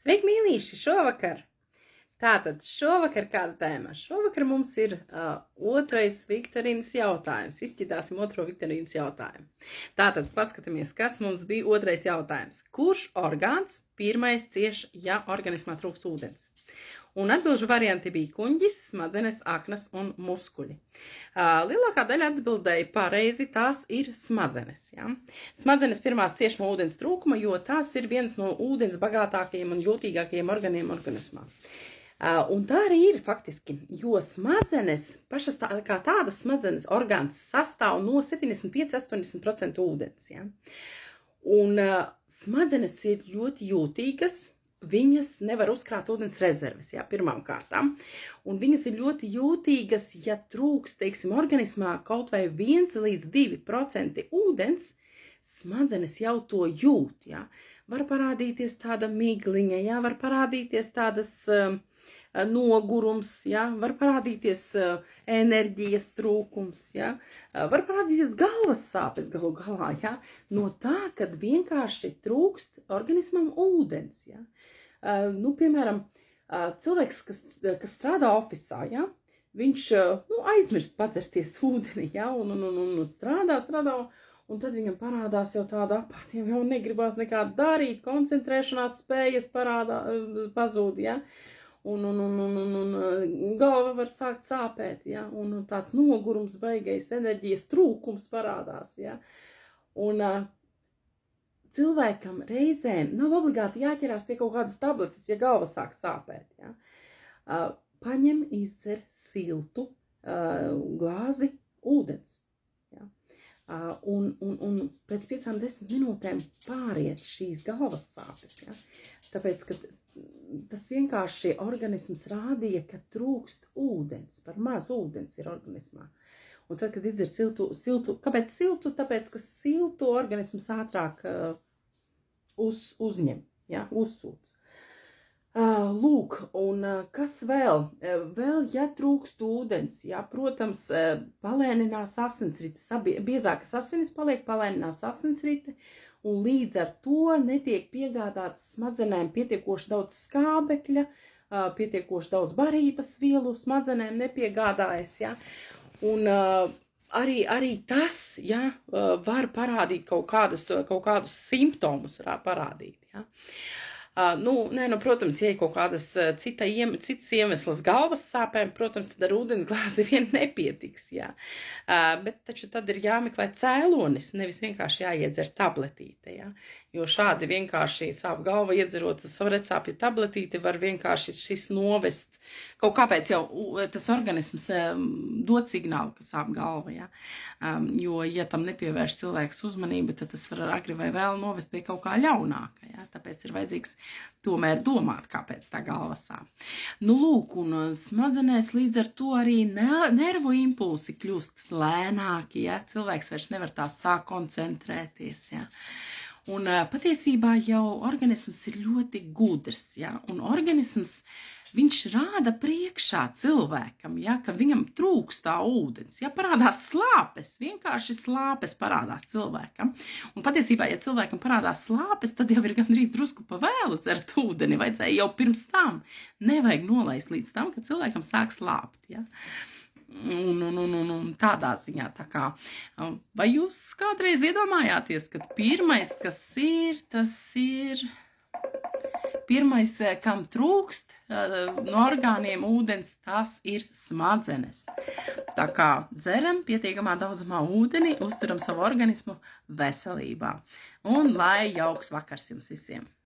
Sveiki, mīļīši, šovakar! Tātad šovakar kāda tēma? Šovakar mums ir otrais viktorīnas jautājums. Izšķidāsim otro viktorīnas jautājumu. Tātad paskatāmies, kas mums bija otrais jautājums. Kurš orgāns pirmais cieš, ja organismā trūkst ūdens? Un atbilžu varianti bija kuņģis, smadzenes, aknas un muskuļi. Lielākā daļa atbildēja pareizi, tās ir smadzenes. Ja? Smadzenes pirmās cieš no ūdens trūkuma, jo tās ir viens no ūdens bagātākajiem un jūtīgākajiem organiem organismā. Un tā arī ir faktiski, jo smadzenes, pašas kā tādas smadzenes orgāns sastāv no 75–80% ūdens. Ja? Un smadzenes ir ļoti jūtīgas. Viņas nevar uzkrāt ūdens rezerves, jā, pirmām kārtām. Un viņas ir ļoti jūtīgas, ja trūks, teiksim, organismā kaut vai 1–2% ūdens, smadzenes jau to jūt, jā. Var parādīties tāda migliņa, jā, var parādīties tādas nogurums, jā, var parādīties enerģijas trūkums, jā, var parādīties galvas sāpes galu galā, jā, no tā, kad vienkārši trūkst organismam ūdens, jā. Piemēram, cilvēks, kas strādā ofisā, ja, viņš aizmirst padzerties ūdeni, ja, un strādā, un tad viņam parādās jau tāda apātija, jau negribās nekā darīt, koncentrēšanās spējas pazūd, ja, un galva var sākt sāpēt, ja, un tāds nogurums beigais, enerģijas trūkums parādās, ja, un cilvēkam reizēm nav obligāti jāķerās pie kaut kādas tabletes, ja galva sāk sāpēt. Ja? Paņem, izdzer siltu glāzi ūdens. Ja? Un pēc 5–10 minūtēm pāriet šīs galvas sāpes. Ja? Tāpēc, ka tas vienkārši organisms rādīja, ka trūkst ūdens, par maz ūdens ir organismā. Un tad, kad izdzer siltu, kāpēc siltu? Tāpēc, ka siltu organisms ātrāk uzņem, ja, uzsūc. Lūk, un kas vēl? Vēl, ja trūkst ūdens, ja, protams, palēninās asinsrites, biezākas asinis paliek, palēninās asinsrite, un līdz ar to netiek piegādāts smadzenēm pietiekoši daudz skābekļa, pietiekoši daudz barības vielu smadzenēm nepiegādājas, ja. Un arī tas, ja, var parādīt kaut kādus simptomus parādīt, ja. Protams, ja ir kaut kādas citas iemesls galvas sāpēm, protams, tad ar ūdens glāzi vien nepietiks, ja. Bet taču tad ir jāmeklē cēlonis, nevis vienkārši jāiedzer tabletīte, ja. Jo šādi vienkārši sāp galva iedzerot savrecāpju tabletīti var vienkārši šis novest. Kaut kāpēc jau tas organisms dod signālu, ka sāp galva, ja? Jo, ja tam nepievērš cilvēks uzmanību, tad tas var agri vai vēl novest pie kaut kā ļaunāka, ja? Tāpēc ir vajadzīgs tomēr domāt, kāpēc tā galva sāp. Lūk, un smadzenēs līdz ar to arī nervu impulsi kļūst lēnāki, ja? Cilvēks vairs nevar tā sāk koncentrēties, ja? Un patiesībā jau organisms ir ļoti gudrs, ja? Un organisms viņš rāda priekšā cilvēkam, ja, ka viņam trūkstā ūdens, ja, parādās slāpes, vienkārši slāpes parādās cilvēkam. Un patiesībā, ja cilvēkam parādās slāpes, tad jau ir gandrīz drusku pa vēlu dzert ūdeni, vajadzēja jau pirms tam. Nevajag nolaist līdz tam, kad cilvēkam sāk slāpt, ja. Un tādā ziņā, tā kā, vai jūs kādreiz iedomājāties, ka pirmais, kas ir, tas ir... Pirmais, kam trūkst no orgāniem ūdens, tas ir smadzenes. Tā kā dzeram pietiekamā daudzumā ūdeni, uzturam savu organismu veselībā. Un lai jauks vakars jums visiem!